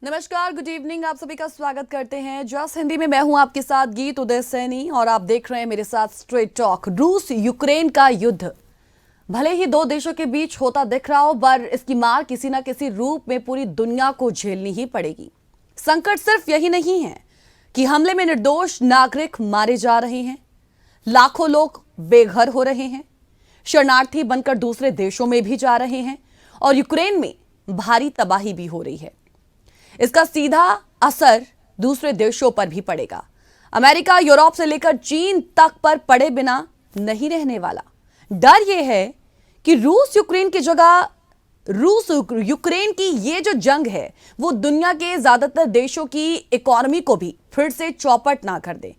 नमस्कार, good evening. आप सभी का स्वागत करते हैं जस हिंदी में। मैं हूं आपके साथ गीत उदय सैनी और आप देख रहे हैं मेरे साथ स्ट्रेट टॉक। रूस यूक्रेन का युद्ध भले ही दो देशों के बीच होता दिख रहा हो, पर इसकी मार किसी ना किसी रूप में पूरी दुनिया को झेलनी ही पड़ेगी। संकट सिर्फ यही नहीं है कि हमले में निर्दोष नागरिक मारे जा रहे हैं, लाखों लोग बेघर हो रहे हैं, शरणार्थी बनकर दूसरे देशों में भी जा रहे हैं और यूक्रेन में भारी तबाही भी हो रही है। इसका सीधा असर दूसरे देशों पर भी पड़ेगा। अमेरिका, यूरोप से लेकर चीन तक पर पड़े बिना नहीं रहने वाला। डर यह है कि रूस यूक्रेन की ये जो जंग है वो दुनिया के ज्यादातर देशों की इकोनॉमी को भी फिर से चौपट ना कर दे।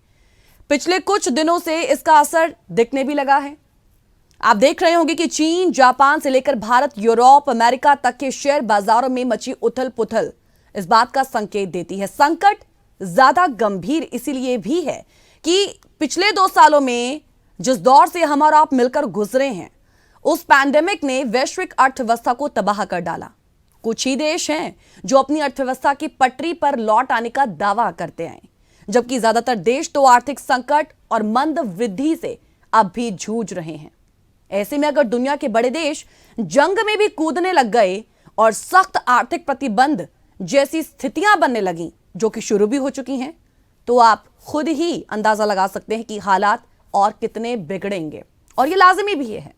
पिछले कुछ दिनों से इसका असर दिखने भी लगा है। आप देख रहे होंगे कि चीन, जापान से लेकर भारत, यूरोप, अमेरिका तक के शेयर बाजारों में मची उथल पुथल इस बात का संकेत देती है। संकट ज्यादा गंभीर इसीलिए भी है कि पिछले 2 सालों में जिस दौर से हम और आप मिलकर गुजरे हैं, उस पैंडेमिक ने वैश्विक अर्थव्यवस्था को तबाह कर डाला। कुछ ही देश हैं जो अपनी अर्थव्यवस्था की पटरी पर लौट आने का दावा करते हैं, जबकि ज्यादातर देश तो आर्थिक संकट और मंद वृद्धि से अब भी जूझ रहे हैं। ऐसे में अगर दुनिया के बड़े देश जंग में भी कूदने लग गए और सख्त आर्थिक प्रतिबंध जैसी स्थितियां बनने लगी, जो कि शुरू भी हो चुकी हैं, तो आप खुद ही अंदाजा लगा सकते हैं कि हालात और कितने बिगड़ेंगे। और ये लाजिमी भी है।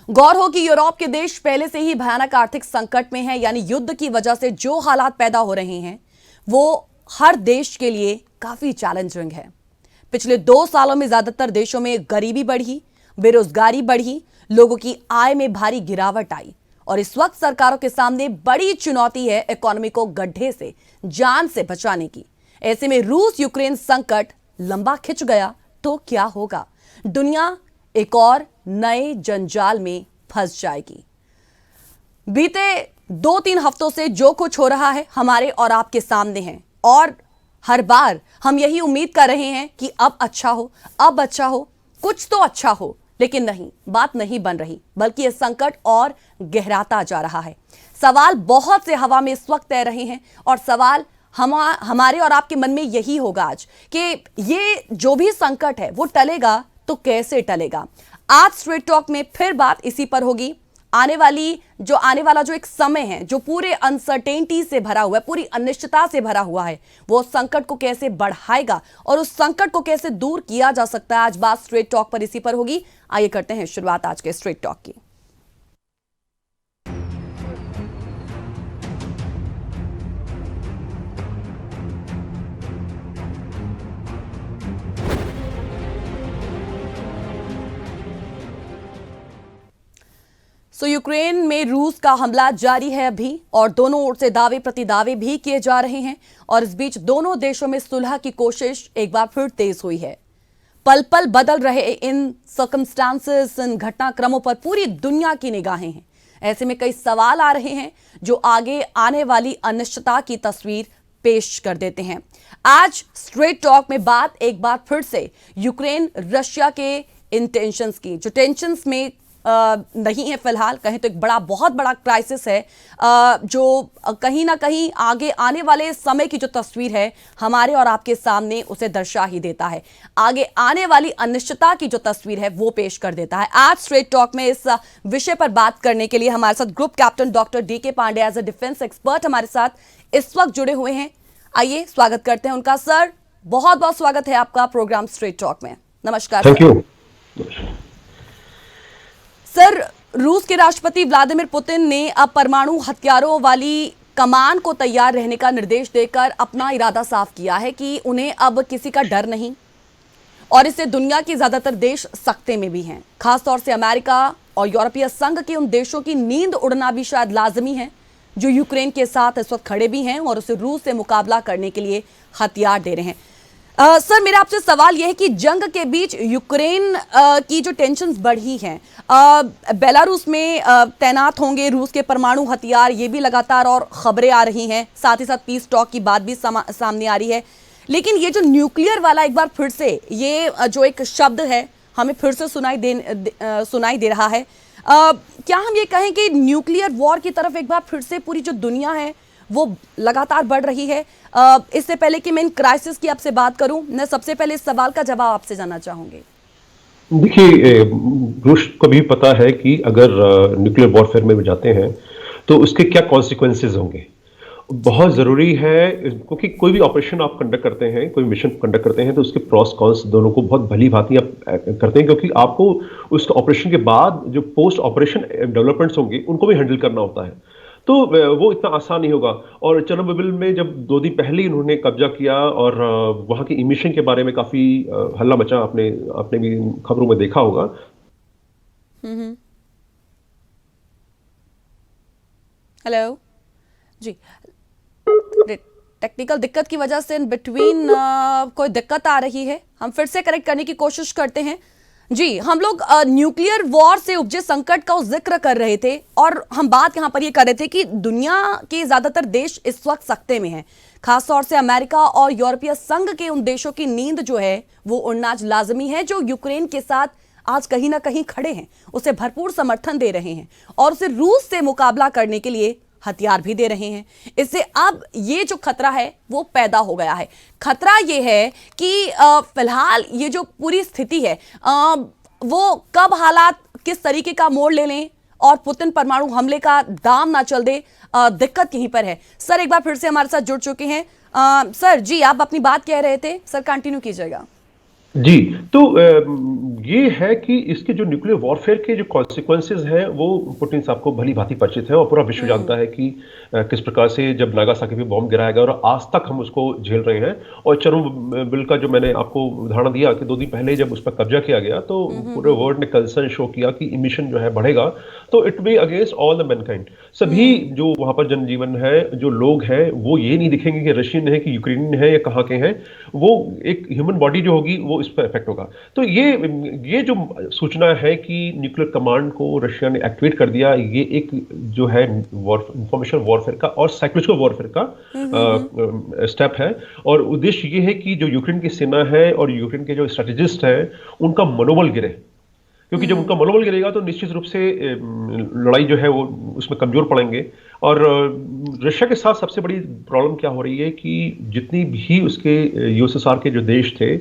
गौर हो कि यूरोप के देश पहले से ही भयानक आर्थिक संकट में हैं, यानी युद्ध की वजह से जो हालात पैदा हो रहे हैं वो हर देश के लिए काफी चैलेंजिंग है। पिछले 2 सालों में ज्यादातर देशों में गरीबी बढ़ी, बेरोजगारी बढ़ी, लोगों की आय में भारी गिरावट आई और इस वक्त सरकारों के सामने बड़ी चुनौती है इकोनॉमी को गड्ढे से, जान से बचाने की। ऐसे में रूस यूक्रेन संकट लंबा खिंच गया तो क्या होगा? दुनिया एक और नए जंजाल में फंस जाएगी। बीते 2-3 हफ्तों से जो कुछ हो रहा है हमारे और आपके सामने है और हर बार हम यही उम्मीद कर रहे हैं कि अब अच्छा हो, अब अच्छा हो, कुछ तो अच्छा हो, लेकिन नहीं, बात नहीं बन रही, बल्कि यह संकट और गहराता जा रहा है। सवाल बहुत से हवा में इस वक्त तैर रहे हैं और सवाल हमारे और आपके मन में यही होगा आज कि ये जो भी संकट है वो टलेगा तो कैसे टलेगा। आज स्ट्रेट टॉक में फिर बात इसी पर होगी। आने वाला जो एक समय है जो पूरे अनसर्टेनिटी से भरा हुआ है, पूरी अनिश्चितता से भरा हुआ है, वो संकट को कैसे बढ़ाएगा और उस संकट को कैसे दूर किया जा सकता है, आज बात स्ट्रेट टॉक पर इसी पर होगी। आइए करते हैं शुरुआत आज के स्ट्रेट टॉक की। यूक्रेन में रूस का हमला जारी है अभी और दोनों ओर से दावे प्रतिदावे भी किए जा रहे हैं और इस बीच दोनों देशों में सुलह की कोशिश एक बार फिर तेज हुई है। पल पल बदल रहे इन सर्कमस्टांसेस, इन घटनाक्रमों पर पूरी दुनिया की निगाहें हैं। ऐसे में कई सवाल आ रहे हैं जो आगे आने वाली अनिश्चितता की तस्वीर पेश कर देते हैं। आज स्ट्रेट टॉक में बात एक बार फिर से यूक्रेन रशिया के इन टेंशंस की, जो टेंशंस में नहीं है फिलहाल, कहें तो एक बहुत बड़ा क्राइसिस है, जो कहीं ना कहीं आगे आने वाले समय की जो तस्वीर है हमारे और आपके सामने उसे दर्शा ही देता है। आगे आने वाली अनिश्चितता की जो तस्वीर है वो पेश कर देता है। आज स्ट्रेट टॉक में इस विषय पर बात करने के लिए हमारे साथ group captain doctor DK Pandey as a defence expert हमारे साथ इस वक्त जुड़े हुए हैं। आइए स्वागत करते हैं उनका। सर, बहुत बहुत स्वागत है आपका प्रोग्राम स्ट्रेट टॉक में। नमस्कार। थैंक यू सर, रूस के राष्ट्रपति व्लादिमीर पुतिन ने अब परमाणु हथियारों वाली कमान को तैयार रहने का निर्देश देकर अपना इरादा साफ किया है कि उन्हें अब किसी का डर नहीं और इससे दुनिया के ज्यादातर देश सख्ते में भी हैं। खासतौर से अमेरिका और यूरोपीय संघ के उन देशों की नींद उड़ना भी शायद लाजमी है जो यूक्रेन के साथ इस वक्त खड़े भी हैं और उसे रूस से मुकाबला करने के लिए हथियार दे रहे हैं। सर, मेरा आपसे सवाल यह है कि जंग के बीच यूक्रेन की जो टेंशन्स बढ़ी हैं, बेलारूस में तैनात होंगे रूस के परमाणु हथियार, ये भी लगातार और खबरें आ रही हैं। साथ ही साथ पीस टॉक की बात भी सामने आ रही है। लेकिन ये जो न्यूक्लियर वाला एक बार फिर से ये जो एक शब्द है हमें फिर से सुनाई दे रहा है। क्या हम ये कहें कि न्यूक्लियर वॉर की तरफ एक बार फिर से पूरी जो दुनिया है वो लगातार बढ़ रही है। इससे पहले कि मैं इन क्राइसिस की आपसे बात करूं, मैं सबसे पहले इस सवाल का जवाब आपसे जानना चाहूंगी। देखिए, रूस को भी पता है कि अगर न्यूक्लियर वॉरफेयर में जाते हैं तो उसके क्या कॉन्सिक्वेंसेज होंगे। जी। बहुत ज़रूरी है, क्योंकि कोई भी ऑपरेशन आप कंडक्ट करते हैं, कोई मिशन कंडक्ट करते हैं, तो उसके प्रॉस कॉन्स दोनों को बहुत भली भांति आप करते हैं, क्योंकि आपको उस ऑपरेशन के बाद जो पोस्ट ऑपरेशन डेवलपमेंट्स होंगे उनको भी हैंडल करना होता है। तो वो इतना आसान नहीं होगा। और चेरनोबिल में जब 2 दिन पहले ही उन्होंने कब्जा किया और वहाँ की इमिशन के बारे में काफ़ी हल्ला मचा, आपने आपने भी खबरों में देखा होगा। हम्म। हेलो जी। टेक्निकल दिक्कत की वजह से इन बिटवीन कोई दिक्कत आ रही है, हम फिर से करेक्ट करने की कोशिश करते हैं। जी, हम लोग न्यूक्लियर वॉर से उपजे संकट का जिक्र कर रहे थे और हम बात यहां पर ये कर रहे थे कि दुनिया के ज्यादातर देश इस वक्त सख्ते में हैं। खासतौर से अमेरिका और यूरोपीय संघ के उन देशों की नींद जो है वो उड़ना आज लाजमी है, जो यूक्रेन के साथ आज कहीं ना कहीं खड़े हैं, उसे भरपूर समर्थन दे रहे हैं और उसे रूस से मुकाबला करने के लिए हथियार भी दे रहे हैं। इससे अब ये जो खतरा है वो पैदा हो गया है। खतरा ये है कि फिलहाल ये जो पूरी स्थिति है वो कब हालात किस तरीके का मोड़ ले लें और पुतिन परमाणु हमले का दाम ना चल दे, दिक्कत यहीं पर है। सर एक बार फिर से हमारे साथ जुड़ चुके हैं। सर जी, आप अपनी बात कह रहे थे, सर कंटिन्यू कीजिएगा। जी, तो ये है कि इसके जो न्यूक्लियर वॉरफेयर के जो कॉन्सिक्वेंसेस हैं वो पुतिन साहब को भली भांति परिचित है और पूरा विश्व जानता है कि किस प्रकार से जब नागासाकी पे बॉम्ब गिराया गया और आज तक हम उसको झेल रहे हैं। और चेरनोबिल का जो मैंने आपको उदाहरण दिया कि 2 दिन पहले जब उस पर कब्जा किया गया तो पूरे वर्ल्ड ने कंसर्न शो किया कि इमिशन जो है बढ़ेगा, तो it be against all the Mankind. सभी जो वहां पर जनजीवन है, जो लोग हैं, वो ये नहीं दिखेंगे कि रशियन है कि यूक्रेनियन है या कहाँ के हैं। वो एक ह्यूमन बॉडी जो होगी वो इस पर इफेक्ट होगा। तो ये जो सूचना है कि न्यूक्लियर कमांड को रशिया ने एक्टिवेट कर दिया, ये एक जो है इंफॉर्मेशन वॉरफेयर का और साइकोलॉजिकल वॉरफेयर का स्टेप है। और उद्देश्य ये है कि जो यूक्रेन की सेना है और यूक्रेन के जो स्ट्रेटेजिस्ट हैं उनका मनोबल गिरे, क्योंकि जब उनका मनोबल गिरेगा तो निश्चित रूप से लड़ाई जो है वो उसमें कमजोर पड़ेंगे। और रशिया के साथ सबसे बड़ी प्रॉब्लम क्या हो रही है कि जितनी भी उसके यूएसएसआर के जो देश थे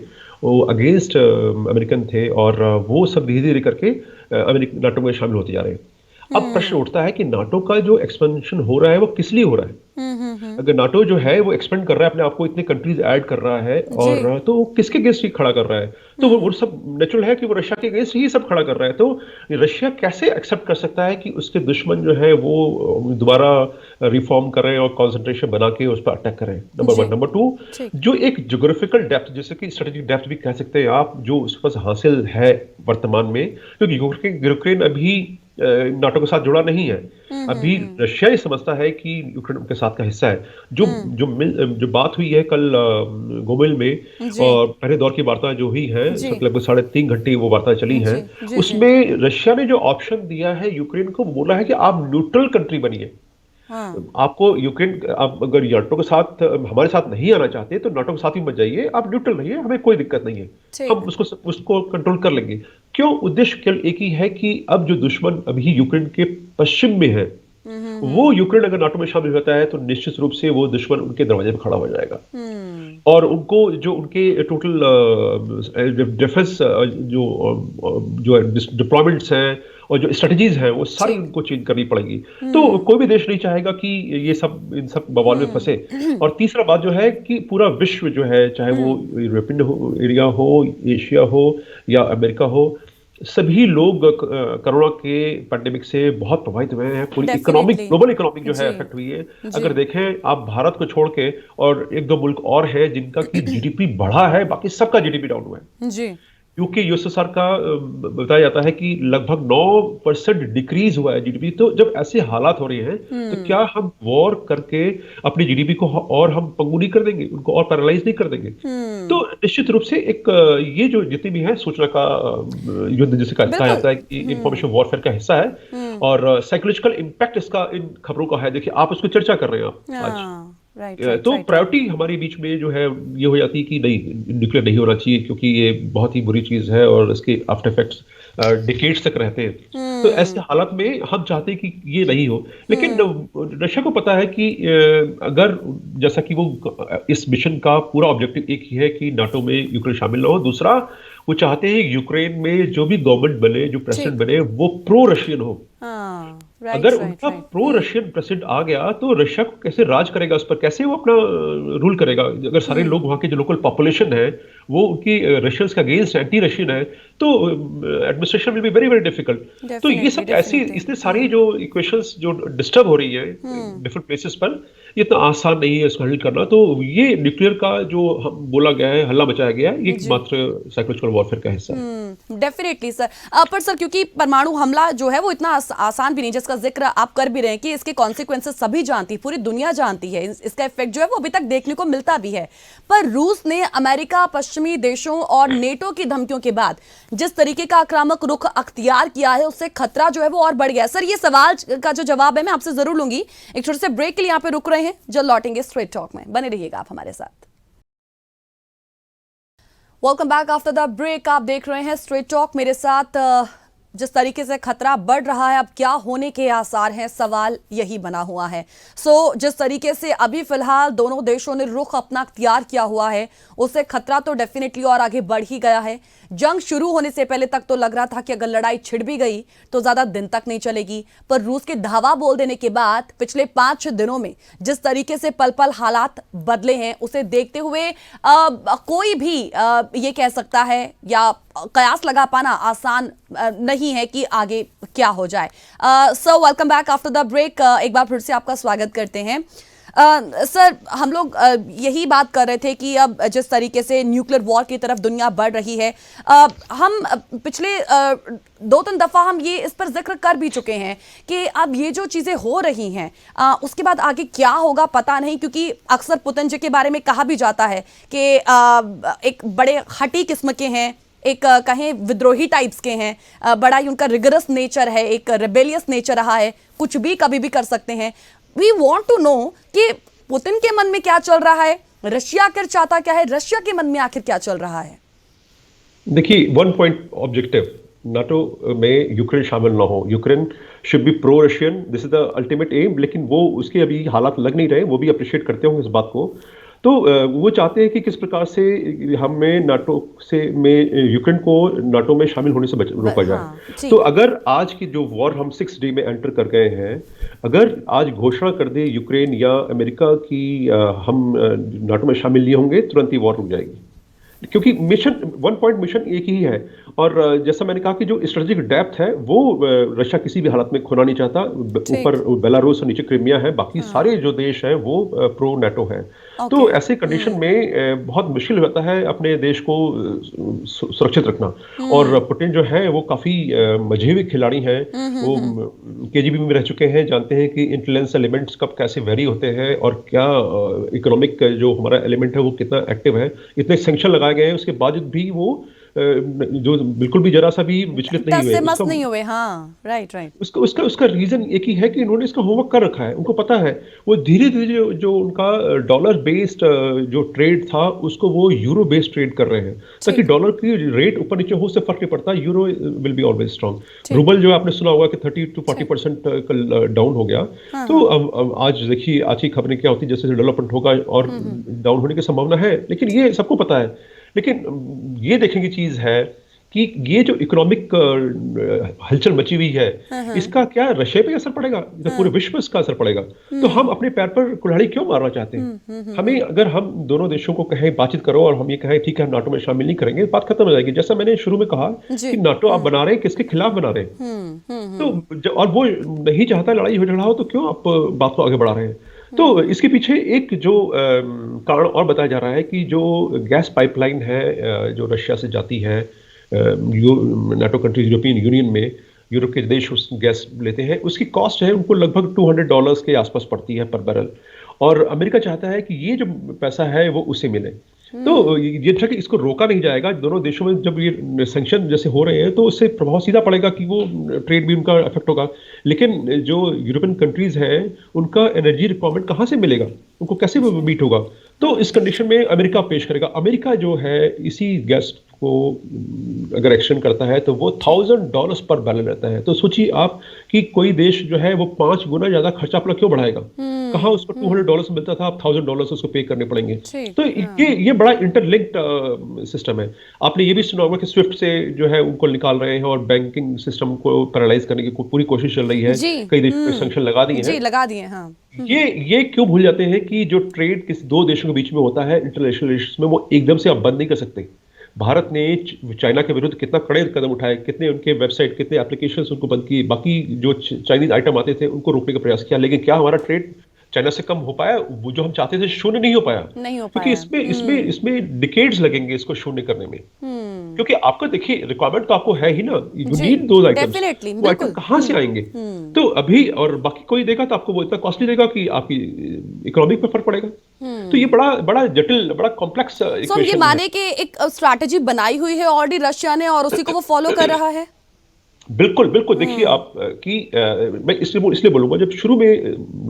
वो अगेंस्ट अमेरिकन थे और वो सब धीरे धीरे करके अमेरिकन नाटो में शामिल होते जा रहे हैं। अब प्रश्न उठता है कि नाटो का जो एक्सपेंशन हो रहा है वो किस लिए हो रहा है। अगर नाटो जो है वो एक्सपेंड कर रहा है, अपने आप को इतने कंट्रीज ऐड कर रहा है, और तो वो किसके अगेंस्ट ही खड़ा कर रहा है। तो वो सब नेचुरल है कि वो रशिया के अगेंस्ट ही सब खड़ा कर रहा है। तो रशिया कैसे एक्सेप्ट कर सकता है कि उसके दुश्मन जो है वो दोबारा रिफॉर्म करें और कॉन्सेंट्रेशन बना के उस पर अटैक करें। नंबर 1। नंबर 2, जो एक ज्योग्राफिकल डेप्थ, जैसे कि स्ट्रेटेजिक डेप्थ भी कह सकते हैं आप, जो उसके पास हासिल है वर्तमान में, क्योंकि यूक्रेन अभी नाटो के साथ जुड़ा नहीं है। अभी रशिया ये समझता है कि यूक्रेन के साथ का हिस्सा है। जो जो जो बात हुई है कल गोमिल में, और पहले दौर की वार्ता जो हुई है, लगभग 3.5 घंटे वो वार्ता चली है, उसमें रशिया ने जो ऑप्शन दिया है यूक्रेन को, बोला है कि आप न्यूट्रल कंट्री बनिए। आपको यूक्रेन, आप अगर नाटो के साथ हमारे साथ नहीं आना चाहते तो नाटो के साथ ही मत जाइए, आप न्यूट्रल रहिए, हमें कोई दिक्कत नहीं है, हम उसको कंट्रोल कर लेंगे। क्यों? उद्देश्य केवल एक ही है कि अब जो दुश्मन अभी यूक्रेन के पश्चिम में है, वो यूक्रेन अगर नाटो में शामिल होता है तो निश्चित रूप से वो दुश्मन उनके दरवाजे पर खड़ा हो जाएगा और उनको जो उनके टोटल डिफेंस जो डिप्लॉयमेंट्स हैं और जो स्ट्रेटजीज हैं वो सारी उनको चेंज करनी पड़ेगी। तो कोई भी देश नहीं चाहेगा कि ये सब इन सब बवाल में फंसे। और तीसरा बात जो है कि पूरा विश्व जो है, चाहे वो यूरोपियन एरिया हो, एशिया हो या अमेरिका हो, सभी लोग कोरोना के पैंडेमिक से बहुत प्रभावित हुए हैं। पूरी इकोनॉमिक, ग्लोबल इकोनॉमिक जो है अफेक्ट हुई है। अगर देखें आप भारत को छोड़ के, और 1-2 मुल्क और है जिनका की जीडीपी बढ़ा है, बाकी सबका जीडीपी डाउन हुआ है। जी। यूके यूएसएसआर का बताया जाता है कि लगभग 9% डिक्रीज हुआ है जीडीपी। तो जब ऐसे हालात हो रहे हैं तो क्या हम वॉर करके अपनी जीडीपी को और हम पंगु नहीं कर देंगे, उनको और पैरालाइज नहीं कर देंगे? तो निश्चित रूप से एक ये जो जितनी भी है सूचना का युद्ध, जिसे कहा जाता है कि इंफॉर्मेशन वॉरफेयर का हिस्सा है, और साइकोलॉजिकल इम्पैक्ट इसका इन खबरों का है। देखिए आप उसको चर्चा कर रहे हैं आप आज, तो प्रायोरिटी हमारे बीच में जो है ये हो जाती है कि नहीं, न्यूक्लियर नहीं होना चाहिए, क्योंकि ये बहुत ही बुरी चीज है और इसके आफ्टर इफेक्ट्स डिकेड्स तक रहते हैं। तो ऐसे हालात में हम चाहते हैं कि ये नहीं हो, लेकिन रशिया को पता है कि अगर जैसा कि वो इस मिशन का पूरा ऑब्जेक्टिव एक ही है कि नाटो में यूक्रेन शामिल ना हो। दूसरा, वो चाहते हैं यूक्रेन में जो भी गवर्नमेंट बने, जो प्रेसिडेंट ठीक। बने, वो प्रो रशियन हो। हाँ, अगर राइट राइट उनका राइट। प्रो रशियन प्रेसिडेंट आ गया तो रशिया को कैसे राज करेगा, उस पर कैसे वो अपना रूल करेगा? अगर सारे लोग वहाँ के जो लोकल पॉपुलेशन है वो उनकी रशियंस के अगेंस्ट एंटी रशियन है, तो administration will be very very difficult. तो ये डेफिनेटली सब ऐसी डेफिनेटली। इतने सारी जो इक्वेशंस जो डिस्टर्ब हो रही है डिफरेंट प्लेसेस पर, ये इतना आसान नहीं है इसको हैंडल करना। तो ये न्यूक्लियर का जो हम बोला गया है, हल्ला मचाया गया है, ये जी। मात्र साइकोलॉजिकल वॉरफेयर का हिस्सा है। Definitely sir. पर सर, क्योंकि परमाणु हमला जो है वो इतना आसान भी नहीं, जिसका जिक्र आप कर भी रहे हैं कि इसके कॉन्सिक्वेंसेस सभी जानती, पूरी दुनिया जानती है, इसका इफेक्ट जो है वो अभी तक देखने को मिलता भी है। पर रूस ने अमेरिका, पश्चिमी देशों और नेटो की धमकियों के बाद जिस तरीके का आक्रामक रुख अख्तियार किया है, उससे खतरा जो है वो और बढ़ गया है। सर, ये सवाल का जो जवाब है मैं आपसे जरूर लूंगी। एक छोटे से ब्रेक के लिए यहाँ पे रुक रहे हैं, जल्द लौटेंगे स्ट्रेट टॉक में, बने रहिएगा आप हमारे साथ। Welcome back after the break. आप देख रहे हैं स्ट्रेट टॉक, मेरे साथ जिस तरीके से खतरा बढ़ रहा है, अब क्या होने के आसार हैं, सवाल यही बना हुआ है। जिस तरीके से अभी फिलहाल दोनों देशों ने रुख अपना अख्तियार किया हुआ है, उससे खतरा तो डेफिनेटली और आगे बढ़ ही गया है। जंग शुरू होने से पहले तक तो लग रहा था कि अगर लड़ाई छिड़ भी गई तो ज्यादा दिन तक नहीं चलेगी, पर रूस के धावा बोल देने के बाद पिछले 5-6 दिनों में जिस तरीके से पल पल हालात बदले हैं, उसे देखते हुए कोई भी ये कह सकता है या कयास लगा पाना आसान नहीं है कि आगे क्या हो जाए। Sir, welcome back after the break. एक बार फिर से आपका स्वागत करते हैं। सर, हम लोग यही बात कर रहे थे कि अब जिस तरीके से न्यूक्लियर वॉर की तरफ दुनिया बढ़ रही है, हम पिछले 2-3 दफ़ा हम ये इस पर जिक्र कर भी चुके हैं कि अब ये जो चीज़ें हो रही हैं, उसके बाद आगे क्या होगा पता नहीं, क्योंकि अक्सर पुतिन जी के बारे में कहा भी जाता है कि एक बड़े हठी किस्म के हैं, एक कहें विद्रोही टाइप्स के हैं, बड़ा ही उनका रिगरस नेचर है, एक रेबेलियस नेचर रहा है, कुछ भी कभी भी कर सकते हैं। वी वांट टू नो कि पुतिन के मन में क्या चल रहा है, रशिया आखिर चाहता क्या है, रशिया के मन में आखिर क्या चल रहा है। देखिए, वन पॉइंट ऑब्जेक्टिव, नाटो में यूक्रेन शामिल ना हो, Ukraine should be pro Russian, this is the ultimate aim. लेकिन वो उसके अभी हालात लग नहीं रहे, वो भी अप्रिशिएट करते होंगे इस बात को। तो वो चाहते हैं कि किस प्रकार से हमें नाटो से में यूक्रेन को नाटो में शामिल होने से रोका जाए। हाँ, जी। तो अगर आज की जो वॉर हम 6 डे में एंटर कर गए हैं, अगर आज घोषणा कर दे यूक्रेन या अमेरिका की हम नाटो में शामिल नहीं होंगे, तुरंत ही वॉर रुक जाएगी। क्योंकि मिशन, वन पॉइंट मिशन एक ही है। और जैसा मैंने कहा कि जो स्ट्रेटेजिक डेप्थ है वो रशिया किसी भी हालत में खोना नहीं चाहता। ऊपर बेलारूस और नीचे क्रिमिया है, बाकी सारे जो देश हैं वो प्रो नाटो है। तो ऐसे कंडीशन में बहुत मुश्किल होता है अपने देश को सुरक्षित रखना। और पुतिन जो है वो काफी मजेवी खिलाड़ी हैं। वो केजीबी में रह चुके हैं, जानते हैं कि इंटेलिजेंस एलिमेंट्स कब कैसे वेरी होते हैं और क्या इकोनॉमिक जो हमारा एलिमेंट है वो कितना एक्टिव है। इतने सैंक्शन लगाए गए हैं, उसके बावजूद भी वो जो बिल्कुल भी जरा सा भी विचलित नहीं हुए, मस्त नहीं हुए। हाँ, राइट राइट। उसका रीजन एक ही है कि इन्होंने इसका होमवर्क कर रखा है। उनको पता है, वो धीरे धीरे जो उनका डॉलर बेस्ड जो ट्रेड था उसको वो यूरो बेस्ड ट्रेड कर रहे हैं, ताकि डॉलर की रेट ऊपर नीचे हो, उससे फर्क नहीं पड़ता। Euro will be always strong. Rouble जो आपने सुना होगा कि 30-40% कल डाउन हो गया। तो अब आज देखिए, आज की खबरें क्या होती है, जैसे डेवलपमेंट होगा और डाउन होने की संभावना है, लेकिन ये सबको पता है। लेकिन ये देखने की चीज है कि ये जो इकोनॉमिक हलचल मची हुई है, इसका क्या रशिया पे असर पड़ेगा, पूरे विश्व में इसका असर पड़ेगा। तो हम अपने पैर पर कुल्हाड़ी क्यों मारना चाहते हैं? हमें, अगर हम दोनों देशों को कहें बातचीत करो और हम ये कहें ठीक है हम नाटो में शामिल नहीं करेंगे, बात खत्म हो जाएगी। जैसा मैंने शुरू में कहा कि नाटो आप बना रहे हैं, किसके खिलाफ बना रहे हैं? तो और वो नहीं चाहता लड़ाई हो झगड़ा हो, तो क्यों आप बात को आगे बढ़ा रहे हैं? तो इसके पीछे एक जो कारण और बताया जा रहा है कि जो गैस पाइपलाइन है जो रशिया से जाती है नाटो कंट्रीज यूरोपियन यूनियन में, यूरोप के देश उस गैस लेते हैं, उसकी कॉस्ट है उनको लगभग $200 के आसपास पड़ती है पर बैरल। और अमेरिका चाहता है कि ये जो पैसा है वो उसे मिले। तो ये था कि इसको रोका नहीं जाएगा। दोनों देशों में जब ये सैंक्शन जैसे हो रहे हैं तो उससे प्रभाव सीधा पड़ेगा कि वो ट्रेड भी उनका इफेक्ट होगा। लेकिन जो यूरोपियन कंट्रीज हैं उनका एनर्जी रिक्वायरमेंट कहाँ से मिलेगा, उनको कैसे मीट होगा? तो इस कंडीशन में अमेरिका पेश करेगा। अमेरिका जो है इसी गैस को अगर एक्सटेंड करता है तो वो $1,000 पर बैरल रहता है। तो सोचिए आप कि कोई देश जो है वो 5 गुना ज्यादा खर्चा अपना क्यों बढ़ाएगा। कहाँ उसको $200 मिलता था, अब $1,000 उसको पे करने पड़ेंगे। तो ये बड़ा इंटरलिंक्ड सिस्टम है। आपने ये भी सुना होगा कि स्विफ्ट से जो है उनको निकाल रहे हैं और बैंकिंग सिस्टम को पैरालाइज करने की पूरी कोशिश चल रही है। कई देशों ने सैंक्शन लगा दिए हैं। लगा दिए, हाँ। ये क्यों भूल जाते हैं कि जो ट्रेड किसी दो देशों के बीच में होता है इंटरनेशनल रिलेशंस में, वो एकदम से आप बंद नहीं कर सकते। भारत ने चाइना के विरुद्ध कितना कड़े कदम उठाए, कितने उनके वेबसाइट, कितने एप्लीकेशंस उनको बंद किए, बाकी जो चाइनीज आइटम आते थे उनको रोकने का प्रयास किया, लेकिन क्या हमारा ट्रेड चाइना से कम हो पाया? वो जो हम चाहते थे शून्य नहीं हो पाया, क्योंकि इसमें डिकेड्स लगेंगे इसको शून्य करने में। क्योंकि आपको देखिए रिक्वायरमेंट तो आपको है ही ना, यू नीड दोज आइटम्स, वो आइटम कहाँ से आएंगे? तो अभी और बाकी कोई देगा तो आपको वो इतना कॉस्टली देगा कि आपकी इकोनॉमिक पे फर्क पड़ेगा। तो ये बड़ा जटिल, बड़ा कॉम्प्लेक्स इक्वेशन है। ये माने कि एक स्ट्रैटेजी बनाई हुई है ऑलरेडी रशिया ने और उसी को वो फॉलो कर रहा है। बिल्कुल बिल्कुल। देखिए आप कि मैं इसलिए बोलूंगा, जब शुरू में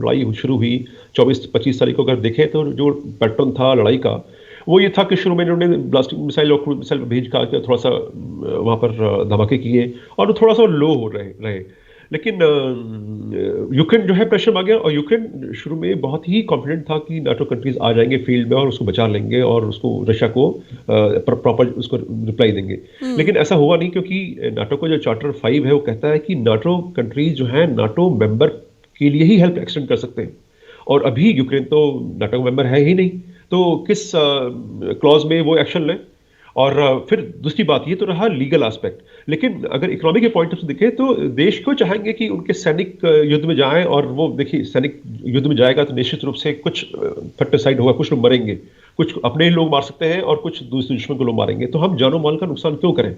लड़ाई शुरू हुई 24-25 तारीख को अगर देखें तो जो पैटर्न था लड़ाई का वो ये था कि शुरू में इन्होंने ब्लास्टिक मिसाइल और क्रूज मिसाइल भेज का थोड़ा सा वहां पर धमाके किए और थोड़ा सा लो हो रहे। लेकिन यूक्रेन जो है प्रेशर आ गया और यूक्रेन शुरू में बहुत ही कॉन्फिडेंट था कि नाटो कंट्रीज आ जाएंगे फील्ड में और उसको बचा लेंगे और उसको रशिया को प्रॉपर उसको रिप्लाई देंगे। लेकिन ऐसा हुआ नहीं, क्योंकि नाटो का जो चार्टर 5 है वो कहता है कि नाटो कंट्रीज जो है नाटो मेंबर के लिए ही हेल्प एक्सटेंड कर सकते हैं, और अभी यूक्रेन तो नाटो मेंबर है ही नहीं, तो किस क्लॉज में वो एक्शन लें। और फिर दूसरी बात ये तो रहा लीगल एस्पेक्ट, लेकिन अगर इकोनॉमी के पॉइंट से देखें तो देश क्यों चाहेंगे कि उनके सैनिक युद्ध में जाएं, और वो देखिए सैनिक युद्ध में जाएगा तो निश्चित रूप से कुछ फर्टिसाइड होगा, कुछ लोग मरेंगे, कुछ अपने लोग मार सकते हैं और कुछ दूसरे दुश्मन को लोग मारेंगे, तो हम जानो माल का नुकसान क्यों करें?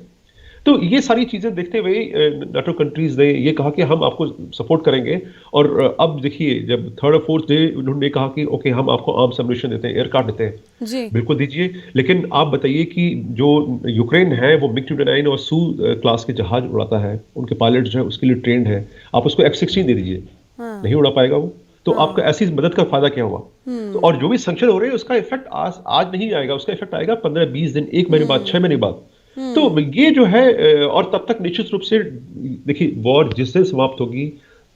तो ये सारी चीजें देखते हुए नाटो कंट्रीज ने ये कहा कि हम आपको सपोर्ट करेंगे। और अब देखिए जब 3rd और 4th डे उन्होंने कहा कि ओके हम आपको आर्म्स एम्यूनिशन देते हैं, एयरक्राफ्ट देते हैं जी। बिल्कुल दीजिए, लेकिन आप बताइए कि जो यूक्रेन है वो MiG-29 और सू क्लास के जहाज उड़ाता है, उनके पायलट जो है उसके लिए ट्रेंड है, आप उसको F-16 दे दीजिए, नहीं उड़ा पाएगा वो, तो आपका ऐसी मदद का फायदा क्या हुआ? तो और जो भी संक्शन हो रहे हैं उसका इफेक्ट आज नहीं आएगा, उसका इफेक्ट आएगा 15-20 दिन, 1 महीने बाद, 6 महीने बाद। तो ये जो है, और तब तक निश्चित रूप से देखिए वॉर जिस दिन समाप्त होगी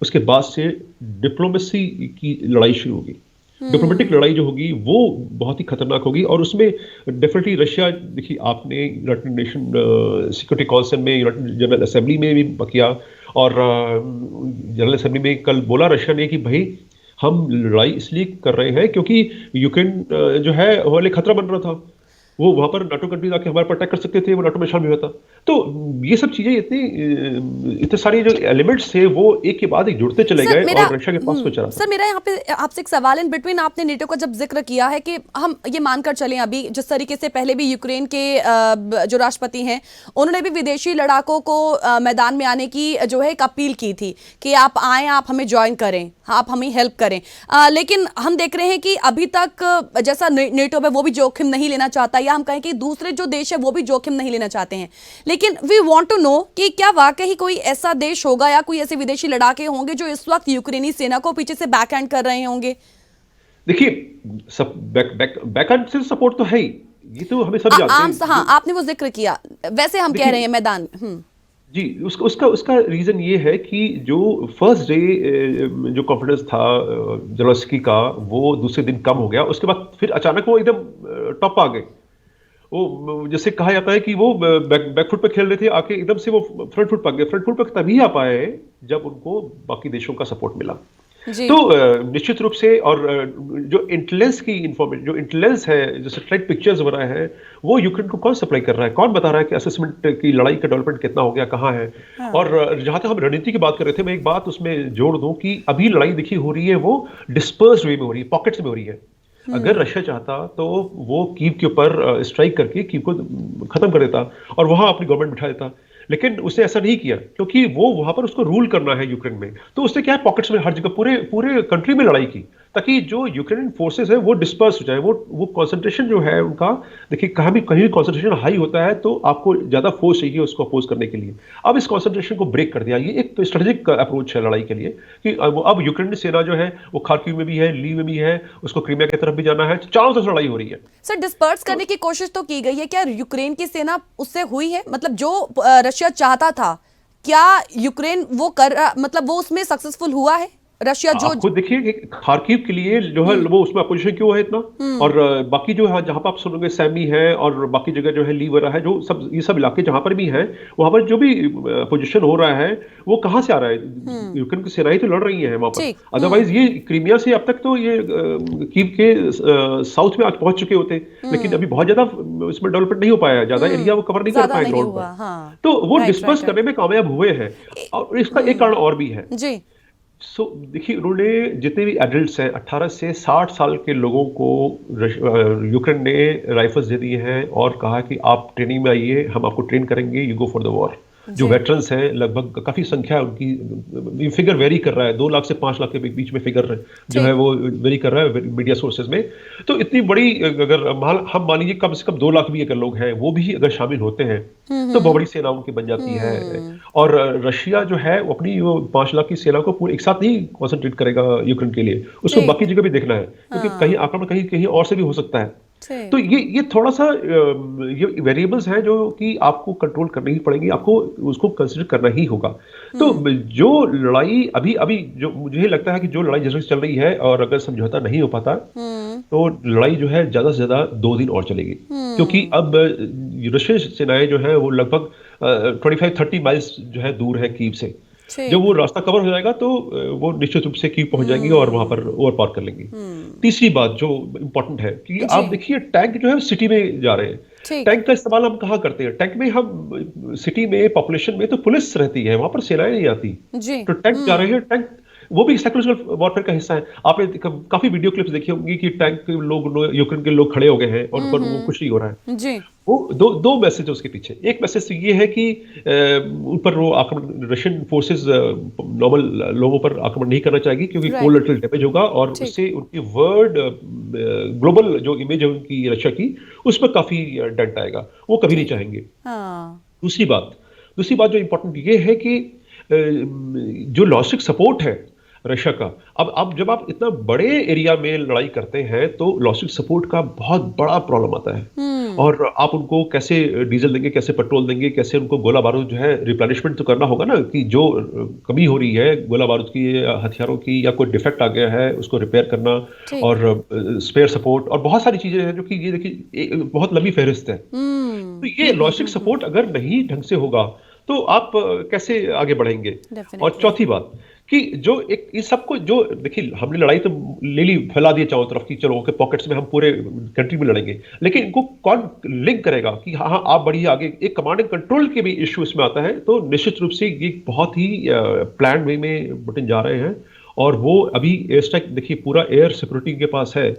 उसके बाद से डिप्लोमेसी की लड़ाई शुरू होगी। डिप्लोमेटिक लड़ाई जो होगी वो बहुत ही खतरनाक होगी, और उसमें डेफिनेटली रशिया, देखिए आपने यूनाइटेड नेशन सिक्योरिटी काउंसिल में, यूनाइटेड जनरल असेंबली में भी किया, और जनरल असेंबली में कल बोला रशिया ने कि भाई हम लड़ाई इसलिए कर रहे हैं क्योंकि यूक्रेन जो है हमारे लिए खतरा बन रहा था, वो वहां पर नाटो कंट्रीज आके हमारे पर अटैक कर सकते थे, वो नाटो में शामिल हुआ था। तो ये सब चीजें इतने सारी जो एलिमेंट्स थे वो एक के बाद एक जुड़ते चले गए और रशिया के पास कुछ रहा। सर मेरा यहाँ पे आपसे एक सवाल इन बिटवीन, आपने नेटो का जब जिक्र किया है कि हम ये मानकर चलें अभी जिस तरीके से पहले भी यूक्रेन के जो राष्ट्रपति हैं उन्होंने भी विदेशी लड़ाकों को मैदान में आने की जो है एक अपील की थी कि आप आए, आप हमें ज्वाइन करें, आप हमें हेल्प करें, लेकिन हम देख रहे हैं कि अभी तक जैसा नेटो है वो भी जोखिम नहीं लेना चाहता, या हम कहें कि दूसरे जो देश है वो भी जोखिम नहीं लेना चाहते हैं। लेकिन वी वांट टू नो कि क्या वाकई कोई ऐसा देश होगा या कोई ऐसे विदेशी लड़ाके होंगे जो इस वक्त यूक्रेनी सेना को पीछे से बैकहैंड कर रहे होंगे? देखिए बैकहैंड से सपोर्ट तो है ही, ये तो हमें सब जानते हैं। हाँ, आपने वो जिक्र किया, वैसे हम कह रहे हैं मैदान जी। उसका रीजन ये है कि जो फर्स्ट डे जो कॉन्फिडेंस था जेलेंस्की का वो दूसरे दिन कम हो गया, उसके बाद फिर अचानक वो एकदम टॉप आ गए। वो जैसे कहा जाता है कि वो बैकफुट पे खेल रहे थे, आके एकदम से वो फ्रंट फुट पर गए। फ्रंट फुट पर तभी आ पाए जब उनको बाकी देशों का सपोर्ट मिला। तो निश्चित रूप से, और जो इंटेलिजेंस की इंफॉर्मेशन, जो इंटेलिजेंस है, जो सैटेलाइट पिक्चर्स बना है, वो यूक्रेन को कौन सप्लाई कर रहा है, कौन बता रहा है कि असेसमेंट की लड़ाई का डेवलपमेंट कितना हो गया, कहाँ है। हाँ। और जहां तक हम रणनीति की बात कर रहे थे, मैं एक बात उसमें जोड़ दूं कि अभी लड़ाई देखी हो रही है वो डिस्पर्स्ड वे में हो रही है, पॉकेट्स में हो रही है। अगर रशिया चाहता तो वो कीव के ऊपर स्ट्राइक करके कीव को खत्म कर देता और वहां अपनी गवर्नमेंट बिठा देता, लेकिन उसने ऐसा नहीं किया क्योंकि वो वहां पर उसको रूल करना है यूक्रेन में। तो उसने क्या है, पॉकेट्स में हर जगह पूरे पूरे कंट्री में लड़ाई की, ताकि जो यूक्रेनियन फोर्सेस है वो डिस्पर्स हो जाए, वो कंसंट्रेशन जो है उनका, देखिए कहीं भी कंसंट्रेशन हाई होता है तो आपको ज्यादा फोर्स चाहिए उसको अपोज करने के लिए। अब इस कंसंट्रेशन को ब्रेक कर दिया, ये एक स्ट्रेटेजिक अप्रोच है लड़ाई के लिए कि अब यूक्रेन सेना जो है वो खार्किव में भी है, ली में भी है, उसको क्रीमिया की तरफ भी जाना है, चारों तरफ लड़ाई हो रही है। सर डिस्पर्स करने की कोशिश तो की गई है, क्या यूक्रेन की सेना उससे हुई है? मतलब जो रशिया चाहता था, क्या यूक्रेन वो मतलब वो उसमें सक्सेसफुल हुआ है? रशिया जो आप खुद देखिए कि खार्किव के लिए जो है वो उसमें अपोजिशन क्यों है इतना, और बाकी जो है जहां पर आप सुनोगे सैमी है और बाकी जगह जो है लीवरा है, जो सब ये सब इलाके जहां पर भी हैं वहां पर जो भी अपोजिशन हो रहा है वो कहां से आ रहा है? यूक्रेन की सेनाएं तो लड़ रही हैं वहां पर, अदरवाइज ये क्रीमिया से अब तक तो ये कीव के साउथ में आज पहुंच चुके होते, लेकिन अभी बहुत ज्यादा इसमें डेवलपमेंट नहीं हो पाया, ज्यादा एरिया वो कवर नहीं कर ज्यादा पाए नहीं ग्राउंड हुआ, पर। हाँ। तो वो राइट डिस्पर्स राइट करने में कामयाब हुए हैं, और इसका एक कारण और भी है। जी देखिए उन्होंने जितने भी एडल्ट्स हैं 18 से 60 साल के लोगों को यूक्रेन ने राइफल्स दे दिए हैं और कहा कि आप ट्रेनिंग में आइए, हम आपको ट्रेन करेंगे, you go for the war. जो जी वेटरन्स हैं लगभग काफी संख्या है उनकी, ये फिगर वेरी कर रहा है, 2 लाख से 5 लाख के बीच में फिगर जो है ठीक वो वेरी कर रहा है मीडिया सोर्सेज में। तो इतनी बड़ी, अगर हम मान लीजिए कम से कम 2 लाख भी अगर लोग हैं वो भी अगर शामिल होते हैं तो बहुत बड़ी सेना उनकी बन जाती है। और रशिया जो है वो अपनी वो 5 लाख की सेना को पूरे एक साथ नहीं कॉन्सेंट्रेट करेगा यूक्रेन के लिए, उसको ठीक बाकी जगह भी देखना है, क्योंकि कहीं आक्रमण कहीं कहीं और से भी हो सकता है। तो ठीक ये थोड़ा सा ये वेरिएबल्स हैं जो कि आपको कंट्रोल करनी ही पड़ेंगी, आपको उसको कंसिडर करना ही होगा। तो जो लड़ाई अभी अभी जो मुझे लगता है कि जो लड़ाई जैसे चल रही है और अगर समझौता नहीं हो पाता तो लड़ाई जो है ज्यादा से ज्यादा 2 दिन और चलेगी, क्योंकि अब रशियन सेनाएं जो है वो लगभग 25-30 माइल्स जो है दूर है कीव से। जब ठीक वो रास्ता कवर हो जाएगा तो वो निश्चित रूप से कीव पहुंच जाएंगी और वहां पर ओवर पार कर लेंगी। तीसरी बात जो इंपॉर्टेंट है कि जी आप देखिए टैंक जो है सिटी में जा रहे हैं। ठीक टैंक का इस्तेमाल हम कहाँ करते हैं? टैंक में हम सिटी में पॉपुलेशन में तो पुलिस रहती है, वहां पर सेनाएं नहीं आती, जी तो टैंक जा रहे हैं। टैंक वो भी साइकोलॉजिकल वॉरफेयर का हिस्सा है। आपने काफी वीडियो क्लिप्स देखी होंगी कि टैंक के लोग, यूक्रेन के लोग खड़े हो गए हैं और उन पर वो कुछ नहीं हो रहा है। जी वो दो मैसेज है उसके पीछे। एक मैसेज तो ये है कि उन पर वो आक्रमण, रशियन फोर्सेस नॉर्मल लोगों पर आक्रमण नहीं करना चाहेगी क्योंकि राइट कोलैटरल डैमेज होगा और ठीक उससे उनकी वर्ल्ड ग्लोबल जो इमेज है उनकी रशिया की, उस पर काफी डेंट आएगा, वो कभी नहीं ठीक चाहेंगे। हाँ दूसरी बात जो इंपॉर्टेंट ये है कि जो लॉजिस्टिक सपोर्ट है रशिया का, अब जब आप इतना बड़े एरिया में लड़ाई करते हैं तो लॉजिस्टिक सपोर्ट का बहुत बड़ा प्रॉब्लम आता है। और आप उनको कैसे डीजल देंगे, कैसे पेट्रोल देंगे, कैसे उनको गोला बारूद जो है रिप्लेनिशमेंट तो करना होगा ना, कि जो कमी हो रही है गोला बारूद की, हथियारों की, या कोई डिफेक्ट आ गया है उसको रिपेयर करना, ठीक और स्पेयर सपोर्ट और बहुत सारी चीजें हैं जो कि ये देखिए बहुत लंबी फहरिस्त है। तो ये लॉजिस्टिक सपोर्ट अगर नहीं ढंग से होगा तो आप कैसे आगे बढ़ेंगे? और डेफिनेटली चौथी बात कि जो एक इस सबको जो देखिए हमने लड़ाई तो ले ली, फैला दिया चारों तरफ की, चलो के पॉकेट्स में हम पूरे कंट्री में लड़ेंगे, लेकिन इनको कौन लिंक करेगा कि हाँ हाँ आप बढ़िए आगे? एक कमांड एंड कंट्रोल के भी इश्यू इसमें आता है। तो निश्चित रूप से ये बहुत ही प्लान वे में पुतिन जा रहे हैं, और वो अभी एयर स्ट्राइक देखिए पूरा एयर सिक्योरिटी के पास है,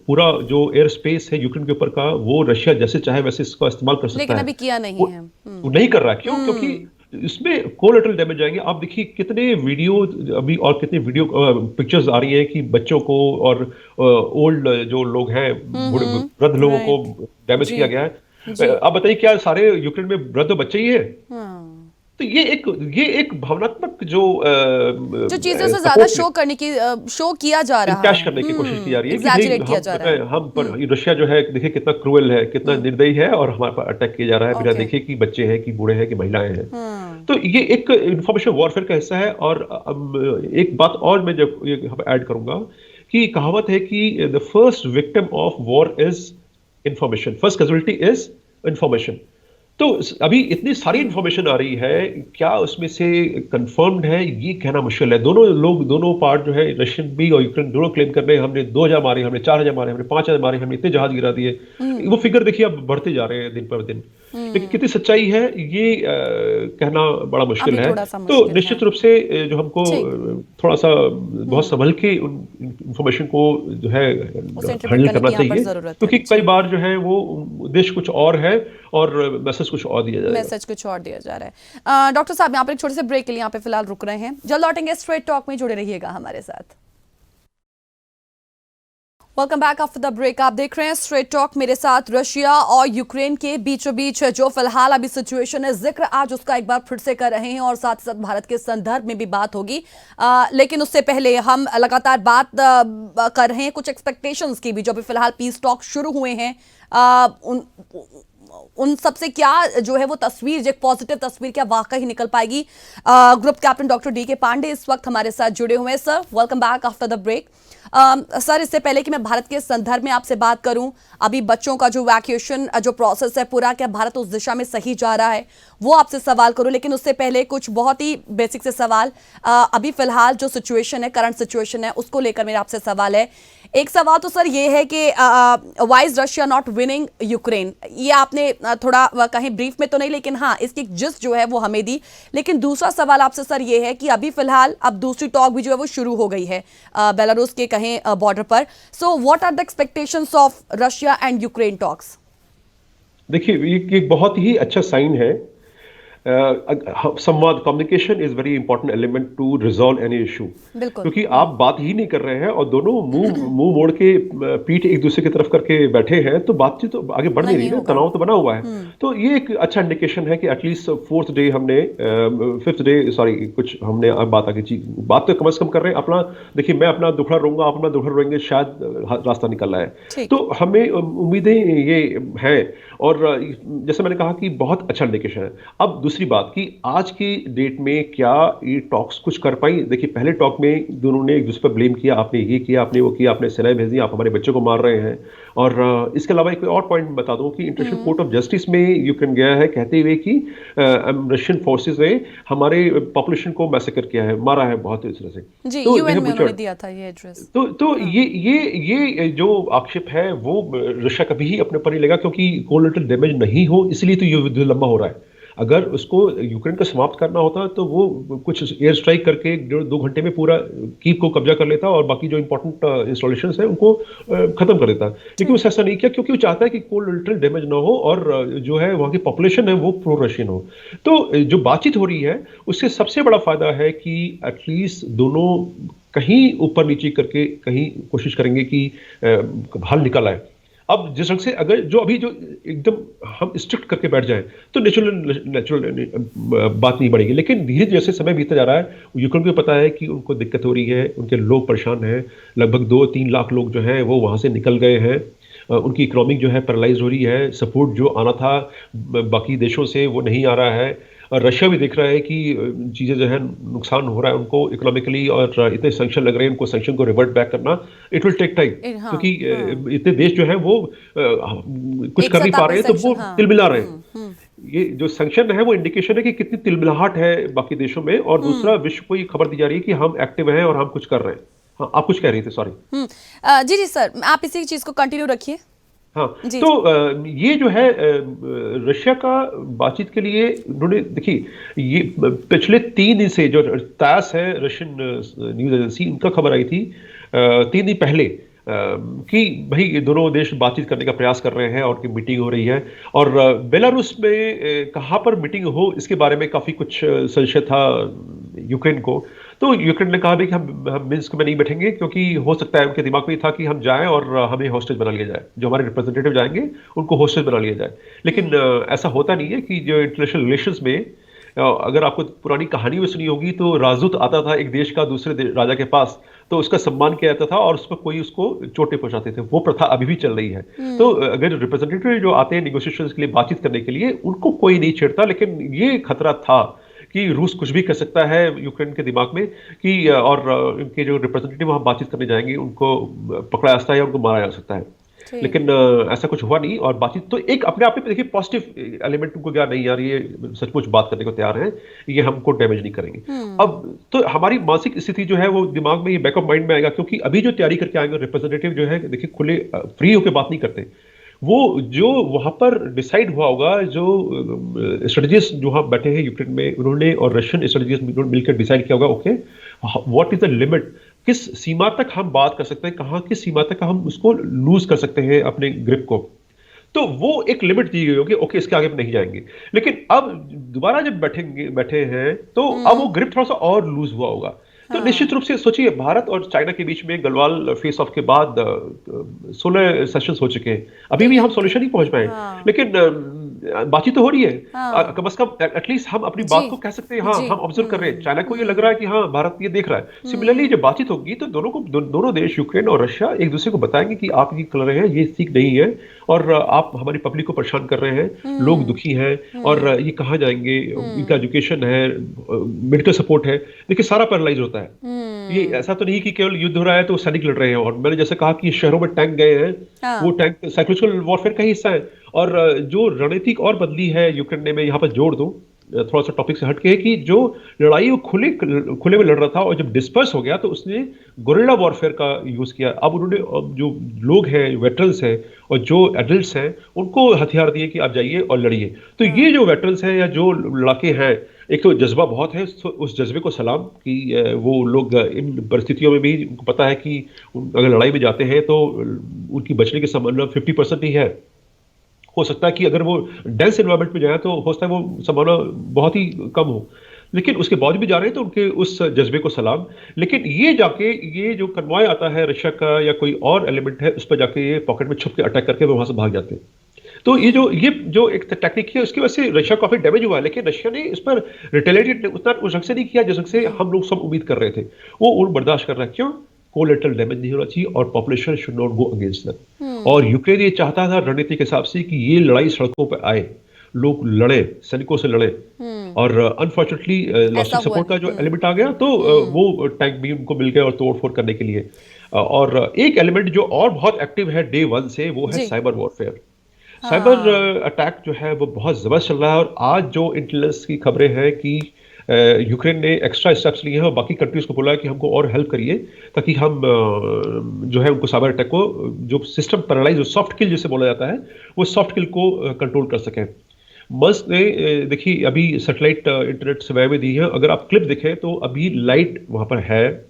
पूरा जो एयर स्पेस है यूक्रेन के ऊपर का वो रशिया जैसे चाहे वैसे इसका इस्तेमाल कर सकता लेकिन है। अभी किया नहीं वो, है वो नहीं कर रहा है, क्यों? क्योंकि इसमें कोलैटरल डैमेज आएंगे। आप देखिए कितने वीडियो अभी और कितने वीडियो पिक्चर्स आ रही हैं कि बच्चों को और ओल्ड जो लोग हैं, वृद्ध लोगों को राइट डैमेज जी किया गया है। जी आप बताइए क्या सारे यूक्रेन में वृद्ध बच्चे ही हैं? हाँ तो ये एक भावनात्मक जो जो चीजों से ज्यादा सपोर्ट शो करने की शो किया जा रहा इनकैश है करने की कोशिश की जा रही है कि नहीं एग्जैजरेट किया जा रहा है हम पर रशिया जो है देखिए कितना क्रूएल है, कितना निर्दयी है, और हमारे पर अटैक किया जा रहा है बिना ओके देखे कि बच्चे हैं कि बूढ़े हैं कि महिलाएं हैं। हाँ तो ये एक इंफॉर्मेशन वॉरफेयर का हिस्सा है। और एक बात और मैं जब ये ऐड करूंगा कि कहावत है कि the first victim of war is information, first casualty is information. तो अभी इतनी सारी इंफॉर्मेशन आ रही है, क्या उसमें से कंफर्म्ड है ये कहना मुश्किल है। दोनों लोग, दोनों पार्ट जो है, रशियन भी और यूक्रेन दोनों क्लेम कर रहे हैं हमने 2000 मारे, हमने 4000 मारे, हमने 5000 मारे, हमने इतने जहाज गिरा दिए। वो फिगर देखिए अब बढ़ते जा रहे हैं दिन पर दिन, लेकिन कितनी सच्चाई है ये कहना बड़ा मुश्किल अभी है। थोड़ा सा तो मुश्किल है निश्चित रूप से जो हमको ठीक थोड़ा सा बहुत संभल के उन इंफॉर्मेशन को जो है उसे इंटरप्रेट हैंडल करने करना की यहाँ पर चाहिए, जरूरत है क्योंकि जी कई बार जो है वो उद्देश्य कुछ और है और मैसेज कुछ और दिया जाएगा। मैसेज कुछ और दिया जा रहा है। डॉक्टर साहब यहाँ पर एक छोटे से ब्रेक के लिए यहाँ पे फिलहाल रुक रहे हैं, जल्द लौटेंगे। स्ट्रेट टॉक में जुड़े रहिएगा हमारे साथ। Welcome back after the break. आप देख रहे हैं स्ट्रेट टॉक, मेरे साथ रशिया और यूक्रेन के बीचों बीच जो फिलहाल अभी सिचुएशन है, जिक्र आज उसका एक बार फिर से कर रहे हैं और साथ ही साथ भारत के संदर्भ में भी बात होगी। लेकिन उससे पहले हम लगातार बात कर रहे हैं कुछ एक्सपेक्टेशंस की भी, जो अभी फिलहाल पीस टॉक शुरू हुए हैं। उन सबसे क्या जो है वो तस्वीर, जो एक पॉजिटिव तस्वीर क्या वाकई निकल पाएगी। ग्रुप कैप्टन डॉक्टर डी के पांडे इस वक्त हमारे साथ जुड़े हुए हैं। Sir welcome back after the break. Sir, इससे पहले कि मैं भारत के संदर्भ में आपसे बात करूं, अभी बच्चों का जो वैक्यूएशन जो प्रोसेस है पूरा, क्या भारत उस दिशा में सही जा रहा है, वो आपसे सवाल करूं। लेकिन उससे पहले कुछ बहुत ही बेसिक से सवाल, अभी फिलहाल जो सिचुएशन है, करंट सिचुएशन है, उसको लेकर मेरा आपसे सवाल है। एक सवाल तो सर ये है कि why is Russia not winning Ukraine, ये आपने थोड़ा कहीं ब्रीफ में तो नहीं, लेकिन हाँ इसकी जिस्ट जो है वो हमें दी। लेकिन दूसरा सवाल आपसे सर ये है कि अभी फिलहाल अब दूसरी टॉक भी जो है वो शुरू हो गई है बेलारूस के कहें बॉर्डर पर। So what are the expectations of Russia and Ukraine talks? देखिए, ये एक बहुत ही अच्छा साइन है। संवाद, communication is very important element to resolve any issue. क्योंकि आप बात ही नहीं कर रहे हैं और दोनों मुंह मोड़ के पीठ एक दूसरे की तरफ करके बैठे हैं, तो बातचीत तो आगे बढ़ नहीं रही है, तनाव तो बना हुआ है। तो ये एक अच्छा इंडिकेशन है कि एटलीस्ट फोर्थ डे हमने, फिफ्थ डे सॉरी, कुछ हमने बात आगे बात तो कम से कम कर रहे हैं अपना। देखिए, मैं अपना दुखड़ा रहूंगा, आप अपना दुखड़ा रहेंगे, शायद रास्ता निकल रहा है। तो हमें उम्मीदें ये हैं और जैसे मैंने कहा कि बहुत अच्छा इंडिकेशन है। अब दूसरी बात कि आज की डेट में क्या ये टॉक्स कुछ कर पाई? देखिए, पहले टॉक में दोनों ने एक दूसरे पर ब्लेम किया, आपने ये किया, आपने वो किया, आपने सेनाएं भेज दी, आप हमारे बच्चों को मार रहे हैं। और इसके अलावा एक और पॉइंट बता दूं कि इंटरनेशनल कोर्ट ऑफ जस्टिस में यूक्रेन गया है कहते हुए कि रशियन फोर्सेस ने हमारे पॉपुलेशन को मैसेकर किया है, मारा है बहुत इस तरह से। जी, तो यूएन में उन्होंने दिया था ये एड्रेस। तो ये जो आक्षेप है वो रशिया कभी ही अपने पर नहीं लेगा, क्योंकि कोलैटरल डैमेज नहीं हो, इसलिए तो ये युद्ध लंबा हो रहा है। अगर उसको यूक्रेन को समाप्त करना होता तो वो कुछ एयर स्ट्राइक करके 1.5-2 घंटे में पूरा कीव को कब्जा कर लेता और बाकी जो इंपॉर्टेंट इंस्टॉलेशंस है उनको खत्म कर देता। लेकिन उसने ऐसा नहीं किया, क्योंकि वो चाहता है कि कोलैटरल डैमेज ना हो और जो है वहाँ की पॉपुलेशन है वो प्रो रशियन हो। तो जो बातचीत हो रही है उससे सबसे बड़ा फायदा है कि एटलीस्ट दोनों कहीं ऊपर नीचे करके कहीं कोशिश करेंगे कि हल निकल आए। अब जिस ढंग से अगर जो अभी जो एकदम हम स्ट्रिक्ट करके बैठ जाएं तो नेचुरल बात नहीं बढ़ेगी। लेकिन धीरे धीरे जैसे समय बीतता जा रहा है, यूक्रेन को पता है कि उनको दिक्कत हो रही है, उनके लोग परेशान हैं, लगभग 2-3 लाख लोग जो हैं वो वहाँ से निकल गए हैं, उनकी इकोनॉमिक जो है पैरालाइज हो रही है, सपोर्ट जो आना था बाकी देशों से वो नहीं आ रहा है। और रशिया भी देख रहा है कि चीज़ें जो है नुकसान हो रहा है उनको इकोनॉमिकली, और इतने सैंक्शन लग रहे हैं, उनको सैंक्शन को रिवर्ट बैक करना इट विल टेक टाइम, क्योंकि इतने देश जो है वो कुछ कर नहीं पा रहे हैं, तो वो तिलमिला रहे हैं। ये जो सैंक्शन है वो इंडिकेशन है कि कितनी तिलमिलाहट है बाकी देशों में। और दूसरा, विश्व को ये खबर दी जा रही है कि हम एक्टिव हैं और हम कुछ कर रहे हैं। हाँ, आप कुछ कह रही थे, सॉरी। जी सर, आप इसी चीज को कंटिन्यू रखिए। हाँ, तो ये जो है रशिया का बातचीत के लिए उन्होंने, देखिए ये पिछले 3 दिन से जो तास है रशियन न्यूज एजेंसी, उनका खबर आई थी 3 दिन पहले कि भाई ये दोनों देश बातचीत करने का प्रयास कर रहे हैं और की मीटिंग हो रही है। और बेलारूस में कहाँ पर मीटिंग हो इसके बारे में काफ़ी कुछ संशय था यूक्रेन को। तो यूक्रेन ने कहा भी कि हम मिन्स्क में नहीं बैठेंगे, क्योंकि हो सकता है उनके दिमाग में था कि हम जाएं और हमें हॉस्टेज बना लिया जाए, जो हमारे रिप्रेजेंटेटिव जाएंगे उनको हॉस्टेज बना लिया जाए। लेकिन ऐसा होता नहीं है कि जो इंटरनेशनल रिलेशंस में, अगर आपको पुरानी कहानी में सुनी होगी तो राजदूत आता था एक देश का दूसरे राजा के पास, तो उसका सम्मान किया जाता था और उस पर कोई उसको चोटें पहुंचाते थे। वो प्रथा अभी भी चल रही है। तो अगर रिप्रेजेंटेटिव जो आते हैं नेगोशिएशंस के लिए, बातचीत करने के लिए, उनको कोई नहीं छेड़ता। लेकिन ये खतरा था कि रूस कुछ भी कर सकता है यूक्रेन के दिमाग में कि, और इनके जो रिप्रेजेंटेटिव वहाँ बातचीत करने जाएंगे उनको पकड़ा जा सकता है या उनको मारा जा सकता है। लेकिन ऐसा कुछ हुआ नहीं। और बातचीत तो एक अपने आप में देखिए पॉजिटिव एलिमेंट, उनको क्या नहीं यार ये सचमुच बात करने को तैयार हैं, ये हमको डैमेज नहीं करेंगे। अब तो हमारी मानसिक स्थिति जो है वो दिमाग में, ये बैकअप माइंड में आएगा, क्योंकि अभी जो तैयारी करके आएंगे रिप्रेजेंटेटिव जो है, देखिए खुले फ्री होकर बात नहीं करते। वो जो वहां पर डिसाइड हुआ होगा, जो स्ट्रेटजिस्ट जो वहां बैठे हैं यूक्रेन में, उन्होंने और रशियन स्ट्रेटजिस्ट मिलकर डिसाइड किया होगा, okay what is the limit, किस सीमा तक हम बात कर सकते हैं, कहाँ किस सीमा तक हम उसको लूज कर सकते हैं अपने ग्रिप को। तो वो एक लिमिट दी गई होगी, ओके इसके आगे हम नहीं जाएंगे। लेकिन अब दोबारा जब बैठे हैं तो अब वो ग्रिप थोड़ा सा और लूज हुआ होगा। तो निश्चित हाँ रूप से सोचिए, भारत और चाइना के बीच में गलवान फेस ऑफ के बाद 16 सेशंस हो चुके हैं, अभी भी हम सॉल्यूशन नहीं पहुंच पाए। हाँ लेकिन बातचीत तो हो रही है। हाँ कम से कम एटलीस्ट हम अपनी जी बात को कह सकते हैं, हाँ जी हम ऑब्जर्व कर रहे हैं, चाइना को ये लग रहा है कि हाँ भारत ये देख रहा है। सिमिलरली जब बातचीत होगी तो दोनों देश यूक्रेन और रशिया एक दूसरे को बताएंगे कि आप ये कर रहे हैं, ये ठीक नहीं है, और आप हमारी पब्लिक को परेशान कर रहे हैं, लोग दुखी हैं, और ये कहाँ जाएंगे, इनका एजुकेशन है, मेडिकल सपोर्ट है, देखिए सारा पैरालाइज होता है। ये ऐसा तो नहीं कि केवल युद्ध हो रहा है तो सैनिक लड़ रहे हैं, और मैंने जैसे कहा कि शहरों में टैंक गए हैं, हाँ वो टैंक साइकोलॉजिकल वॉरफेयर का ही हिस्सा है। और जो रणनीतिक और बदली है यूक्रेन ने, मैं यहाँ पर जोड़ दूं थोड़ा सा टॉपिक से हटके, है कि जो लड़ाई वो खुले में लड़ रहा था और जब डिस्पर्स हो गया तो उसने गुरिल्ला वॉरफेयर का यूज किया। अब उन्होंने जो लोग हैं, वेटरन्स हैं और जो एडल्ट्स हैं, उनको हथियार दिए कि आप जाइए और लड़िए। तो ये जो वेटरन्स हैं या जो लड़ाके हैं, एक तो जज्बा बहुत है, उस जज्बे को सलाम कि वो लोग इन परिस्थितियों में भी उनको पता है कि अगर लड़ाई में जाते हैं तो उनकी बचने की संभावना 50% ही है। हो सकता है कि अगर वो डेंस एनवायरनमेंट में जाए तो हो सकता है वो संभावना बहुत ही कम हो, लेकिन उसके बाद भी जा रहे हैं तो उनके उस जज्बे को सलाम। लेकिन ये जाके ये जो कन्वॉय आता है रशिया का या कोई और एलिमेंट है, उस पर जाके ये पॉकेट में छुप के अटैक करके वो वहां से भाग जाते हैं। तो ये जो एक टेक्निक है, उसकी वजह से रशिया काफी डैमेज हुआ है, लेकिन रशिया ने इस पर रिटेलिएट उतना उस ढंग से नहीं किया जिस ढंग से हम लोग सब उम्मीद कर रहे थे। वो बर्दाश्त कर रहा है, क्यों? कोलेटरल डैमेज नहीं होना चाहिए और population should not go against that. और यूक्रेन ये चाहता था रणनीति के हिसाब से कि ये लड़ाई सड़कों पर आए, लोग लड़े, सैनिकों से लड़े, और अनफॉर्चुनेटली ऐसा लॉजिस्टिक हुआ सपोर्ट का जो एलिमेंट आ गया तो वो टैंक भी उनको मिल गए और तोड़फोड़ करने के लिए। और एक एलिमेंट जो और बहुत एक्टिव है डे वन से, वो है जी साइबर वॉरफेयर। साइबर हाँ अटैक जो है वो बहुत जबरदस्त चल रहा है, और आज जो इंटेलिजेंस की खबरें हैं कि यूक्रेन ने एक्स्ट्रा स्टेप्स लिए हैं और बाकी कंट्रीज को बोला है कि हमको और हेल्प करिए, ताकि हम जो है उनको साइबर अटैक को, जो सिस्टम पैरालाइज, सॉफ्ट किल जिसे बोला जाता है, वो सॉफ्ट किल को कंट्रोल कर सकें। मस्क ने देखिए अभी सैटेलाइट इंटरनेट सेवाएं भी दी है, अगर आप क्लिप देखें तो अभी लाइट वहां पर है,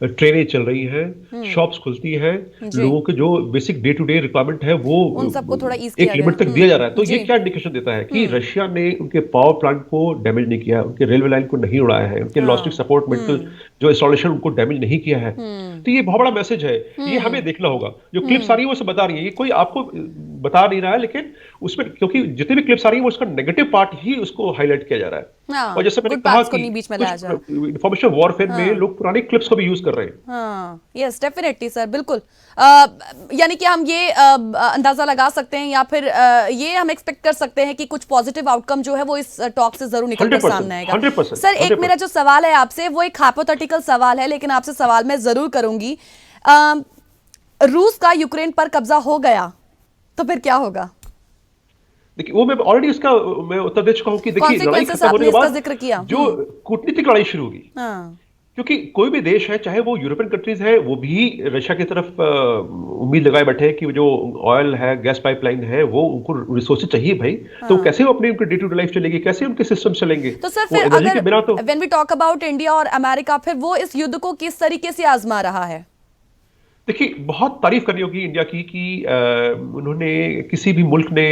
ट्रेनें चल रही हैं, शॉप्स खुलती हैं, जी लोगों के जो basic day to day requirement है वो उन सबको थोड़ा ईज एक किया गया लिमिट तक दिया जा रहा है। तो ये जी क्या इंडिकेशन देता है कि रशिया ने उनके पावर प्लांट को डैमेज नहीं किया है, उनके रेलवे लाइन को नहीं उड़ाया है, उनके लॉजिस्टिक हाँ सपोर्ट, मेडिकल जो इंस्टॉलेशन उनको डैमेज नहीं किया है। तो ये बहुत बड़ा मैसेज है, ये हमें देखना होगा। जो क्लिप्स आ रही है वो सब बता रही है, ये कोई आपको बता नहीं रहा है, लेकिन उसमें क्योंकि जितनी भी क्लिप्स आ रही है वो उसका नेगेटिव पार्ट ही उसको हाईलाइट किया जा रहा है। हाँ और जैसे मैंने गुड कहा पार्ट्स को कि नहीं बीच में लाया कुछ जा इंफॉर्मेशन वॉरफेयर में लोग पुरानी क्लिप्स को भी यूज कर रहे हैं। हाँ यस डेफिनेटली सर बिल्कुल यानी कि हम ये अंदाजा लगा सकते हैं या फिर ये हम एक्सपेक्ट कर सकते हैं कि कुछ पॉजिटिव आउटकम जो है वो इस टॉक से जरूर निकल कर 100%, सामने आएगा। 100%, सर एक 100%। मेरा जो सवाल है आपसे वो एक हाइपोथेटिकल सवाल है, लेकिन आपसे सवाल मैं जरूर करूंगी। अ, रूस का यूक्रेन पर कब्जा हो गया तो फिर क्या होगा? देखिए वो मैं ऑलरेडी इसका मैं उत्तर दे चुका हूं कि देखिए लड़ाई कॉन्सिक्वेंसेस खत्म होने आपने के इसका बाद जिक्र किया। जो कूटनीतिक लड़ाई शुरू होगी, हाँ क्योंकि कोई भी देश है, चाहे वो यूरोपियन कंट्रीज है, वो भी रशिया की तरफ उम्मीद लगाए बैठे हैं कि जो ऑयल है, गैस पाइपलाइन है, वो उनको रिसोर्सेज चाहिए भाई। तो हाँ कैसे वो अपनी उनकी डे टू डे लाइफ चलेगी, कैसे उनके सिस्टम चलेंगे? तो सर वो फिर एनर्जी के अगर बिना तो when we talk about India और अमेरिका, फिर वो इस युद्ध को किस तरीके से आजमा रहा है? देखिए बहुत तारीफ करनी होगी इंडिया की कि उन्होंने किसी भी मुल्क ने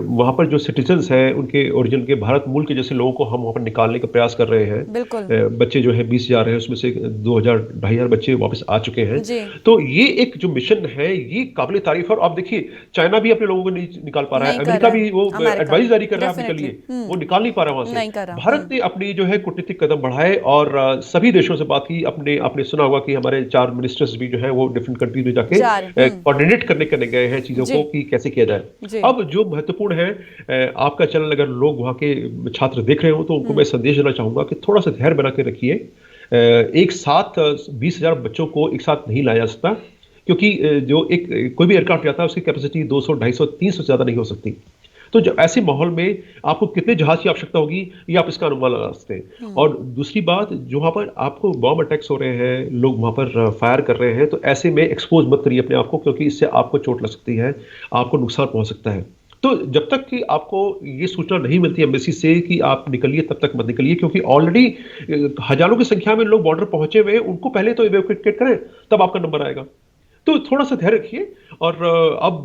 वहां पर जो सिटीजन्स हैं उनके ओरिजिन के भारत मूल के जैसे लोगों को हम वहां पर निकालने का प्रयास कर रहे हैं। बिल्कुल बच्चे जो है 20,000 है, उसमें से 2,000 2,500 बच्चे वापस आ चुके हैं। जी तो ये एक जो मिशन है ये काबिल तारीफ है। और आप देखिए चाइना भी अपने लोगों को नहीं निकाल पा रहा है, नहीं कर अमेरिका रहा है, भी वो अमेरिका एडवाइस भी जारी कर रहा है अपने के लिए, डेफिनेटली वो निकाल नहीं पा रहा वहां नहीं से। कर रहा। भारत ने अपनी जो है कूटनीतिक कदम बढ़ाए और सभी देशों से बात की। अपने आपने सुना होगा कि हमारे 4 मिनिस्टर्स भी जो है वो डिफरेंट कंट्रीज में जाके जा रहे कोऑर्डिनेट करने गए हैं चीजों जी को कि कैसे किया जाए। जी अब जो महत्वपूर्ण है, आपका चैनल अगर लोग वहां के छात्र देख रहे हो तो उनको मैं संदेश देना चाहूंगा कि थोड़ा सा धैर्य बना के रखिए। एक साथ 20,000 बच्चों को एक साथ नहीं लाया जा सकता, क्योंकि जो एक कोई भी एयरक्राफ्ट जाता है उसकी कैपेसिटी 200, 250, 300 से ज्यादा नहीं हो सकती। तो जब ऐसे माहौल में आपको कितने जहाज की आवश्यकता होगी ये आप इसका अनुमान लगा सकते हैं। और दूसरी बात, जो वहां पर आपको बॉम्ब अटैक्स हो रहे हैं, लोग वहां पर फायर कर रहे हैं, तो ऐसे में एक्सपोज मत करिए अपने आप को, क्योंकि इससे आपको चोट लग सकती है, आपको नुकसान पहुंच सकता है। तो जब तक कि आपको ये सूचना नहीं मिलती एम्बेसी से कि आप निकलिए, तब तक मत निकलिए, क्योंकि ऑलरेडी हजारों की संख्या में लोग बॉर्डर पहुंचे हुए हैं, उनको पहले तो इवैक्यूएट करें, तब आपका नंबर आएगा। तो थोड़ा सा ध्यान रखिए। और अब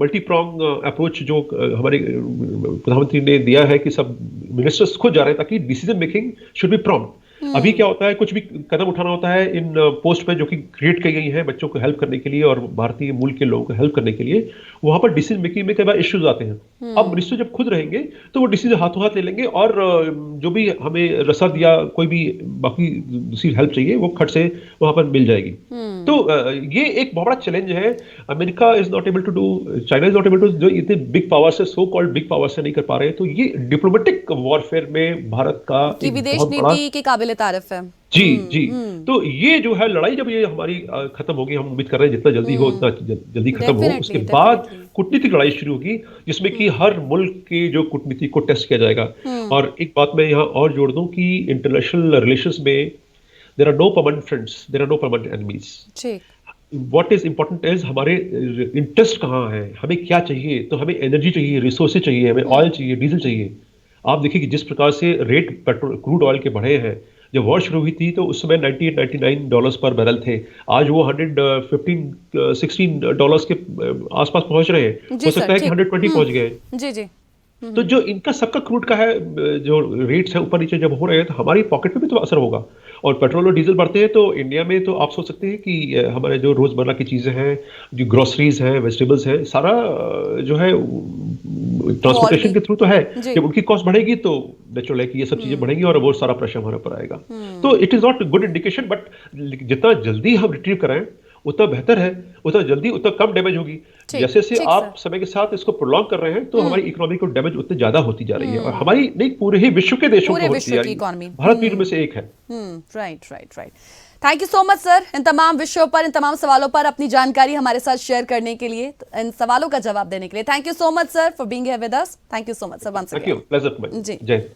मल्टी प्रोंग अप्रोच जो हमारे प्रधानमंत्री ने दिया है कि सब मिनिस्टर्स खुद जा रहे हैं ताकि decision making should be prompt. अभी क्या होता है, कुछ भी कदम उठाना होता है इन पोस्ट पे जो कि क्रिएट की गई है बच्चों को हेल्प करने के लिए और भारतीय मूल के लोगों को हेल्प करने के लिए, वहां पर डिसीजन मेकिंग में कई बार इश्यूज आते हैं। अब मिनिस्टर जब खुद रहेंगे तो वो डिसीजन हाथों हाथ ले लेंगे और जो भी हमें रसद या कोई भी बाकी दूसरी हेल्प चाहिए वो खट से वहां पर मिल जाएगी। तो ये एक बहुत बड़ा चैलेंज है। America is not able to do, China is not able to, जो इतने बिग पावर से, सो कॉल्ड बिग पावर से नहीं कर पा रहे हैं। तो ये डिप्लोमेटिक वॉरफेयर में भारत का की एक विदेश बहुत बड़ा, नीति की काबिल तारीफ है। जी जी। तो ये जो है लड़ाई, जब ये हमारी खत्म होगी, हम उम्मीद कर रहे हैं जितना जल्दी हो उतना जल्दी खत्म हो, उसके डेफिनेटली बाद डेफिनेटली। कूटनीतिक लड़ाई शुरू होगी जिसमें कि हर मुल्क के जो कूटनीति को टेस्ट किया जाएगा। और एक बात मैं यहाँ और जोड़ दूं कि इंटरनेशनल रिलेशंस में there are no permanent friends, there are no permanent enemies. ठीक। व्हाट इज इंपॉर्टेंट इज हमारे इंटरेस्ट कहाँ है, हमें क्या चाहिए। तो हमें एनर्जी चाहिए, रिसोर्सेज चाहिए, हमें ऑयल चाहिए, डीजल चाहिए। आप देखिए कि जिस प्रकार से रेट पेट्रोल क्रूड ऑयल के बढ़े हैं, जब वॉर शुरू हुई थी तो उस समय $98-99 पर बैरल थे। आज वो $115-16 के आसपास पहुंच रहे हैं। जी हो सर, सकता है कि ठीक। 120 पहुंच गए। जी जी। तो जो इनका सबका क्रूड का है, जो रेट्स है ऊपर नीचे जब हो रहे हैं, तो हमारी पॉकेट पे भी तो असर होगा। और पेट्रोल और डीजल बढ़ते हैं तो इंडिया में तो आप सोच सकते हैं कि हमारे जो रोजमर्रा की चीजें हैं, जो ग्रोसरीज हैं, वेजिटेबल्स हैं, सारा जो है ट्रांसपोर्टेशन के थ्रू तो है। जी। जब उनकी कॉस्ट बढ़ेगी तो नेचुरल है कि ये सब चीजें बढ़ेंगी और वो सारा प्रेशर हमारे ऊपर आएगा। तो it is not good indication, but जितना जल्दी हम रिट्रीव कराएं उतना बेहतर है, उतना जल्दी उतना कम डैमेज होगी। ठीक, जैसे जैसे ठीक आप समय के साथ इसको प्रोलॉन्ग कर रहे हैं तो हमारी इकोनॉमी को डैमेज उतनी ज्यादा होती जा रही है, और हमारी नहीं, पूरे ही विश्व के देशों पूरे को होती विश्व जा की रही है। इकोनॉमी। भारत भी इनमें से एक है। Right right right. Thank you so much sir, इन तमाम विषयों पर, इन तमाम सवालों पर अपनी जानकारी हमारे साथ शेयर करने के लिए, इन सवालों का जवाब देने के लिए। Thank you so much sir for being here with us. Thank you so much sir once thank you, again. Pleasure. जी। जय हिंद।